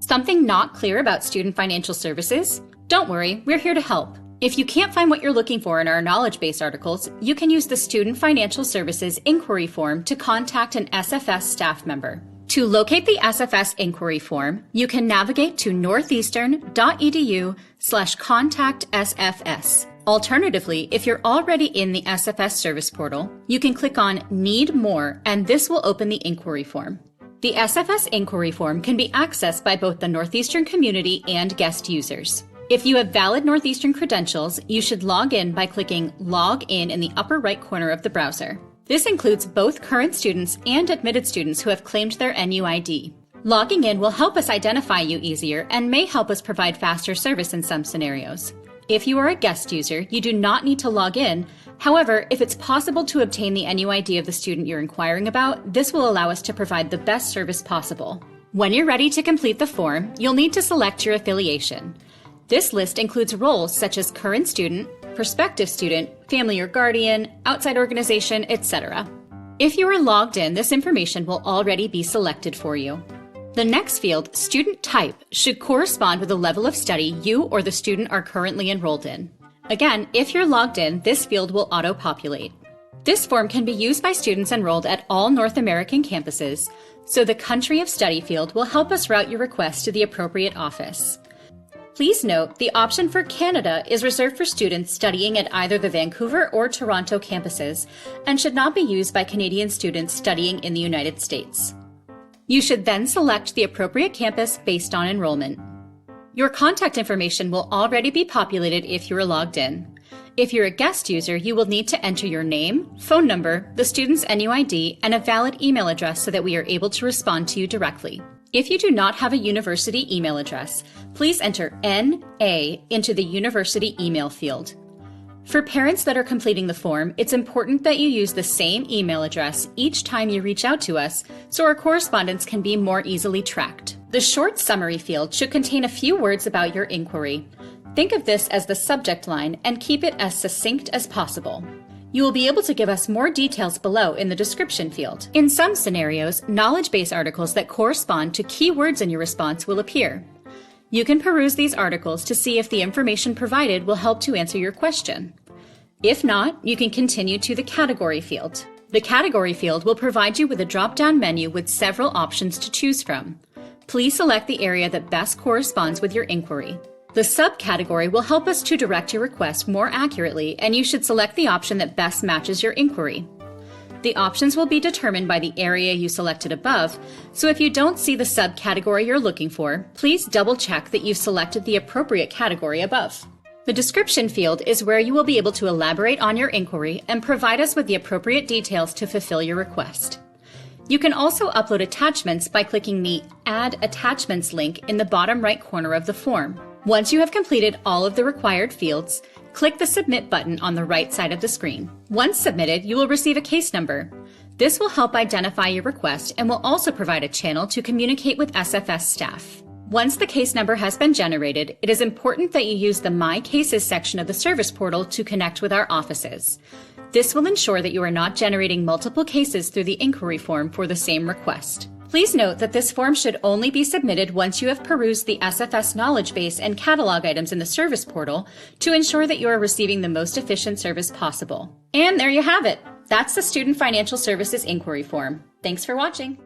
Something not clear about student financial services? Don't worry, we're here to help. If you can't find what you're looking for in our knowledge base articles, you can use the Student Financial Services Inquiry Form to contact an SFS staff member. To locate the SFS Inquiry Form, you can navigate to northeastern.edu/contact-SFS. Alternatively, if you're already in the SFS service portal, you can click on Need More, and this will open the inquiry form. The SFS Inquiry Form can be accessed by both the Northeastern community and guest users. If you have valid Northeastern credentials, you should log in by clicking Log In the upper right corner of the browser. This includes both current students and admitted students who have claimed their NUID. Logging in will help us identify you easier and may help us provide faster service in some scenarios. If you are a guest user, you do not need to log in. However, if it's possible to obtain the NUID of the student you're inquiring about, this will allow us to provide the best service possible. When you're ready to complete the form, you'll need to select your affiliation. This list includes roles such as current student, prospective student, family or guardian, outside organization, etc. If you are logged in, this information will already be selected for you. The next field, student type, should correspond with the level of study you or the student are currently enrolled in. Again, if you're logged in, this field will auto-populate. This form can be used by students enrolled at all North American campuses, so the country of study field will help us route your request to the appropriate office. Please note, the option for Canada is reserved for students studying at either the Vancouver or Toronto campuses and should not be used by Canadian students studying in the United States. You should then select the appropriate campus based on enrollment. Your contact information will already be populated if you are logged in. If you're a guest user, you will need to enter your name, phone number, the student's NUID, and a valid email address so that we are able to respond to you directly. If you do not have a university email address, please enter NA into the university email field. For parents that are completing the form, it's important that you use the same email address each time you reach out to us so our correspondence can be more easily tracked. The short summary field should contain a few words about your inquiry. Think of this as the subject line and keep it as succinct as possible. You will be able to give us more details below in the description field. In some scenarios, knowledge base articles that correspond to keywords in your response will appear. You can peruse these articles to see if the information provided will help to answer your question. If not, you can continue to the category field. The category field will provide you with a drop-down menu with several options to choose from. Please select the area that best corresponds with your inquiry. The subcategory will help us to direct your request more accurately, and you should select the option that best matches your inquiry. The options will be determined by the area you selected above, so if you don't see the subcategory you're looking for, please double-check that you've selected the appropriate category above. The description field is where you will be able to elaborate on your inquiry and provide us with the appropriate details to fulfill your request. You can also upload attachments by clicking the Add Attachments link in the bottom right corner of the form. Once you have completed all of the required fields, click the Submit button on the right side of the screen. Once submitted, you will receive a case number. This will help identify your request and will also provide a channel to communicate with SFS staff. Once the case number has been generated, it is important that you use the My Cases section of the service portal to connect with our offices. This will ensure that you are not generating multiple cases through the inquiry form for the same request. Please note that this form should only be submitted once you have perused the SFS knowledge base and catalog items in the service portal to ensure that you are receiving the most efficient service possible. And there you have it. That's the Student Financial Services Inquiry Form. Thanks for watching.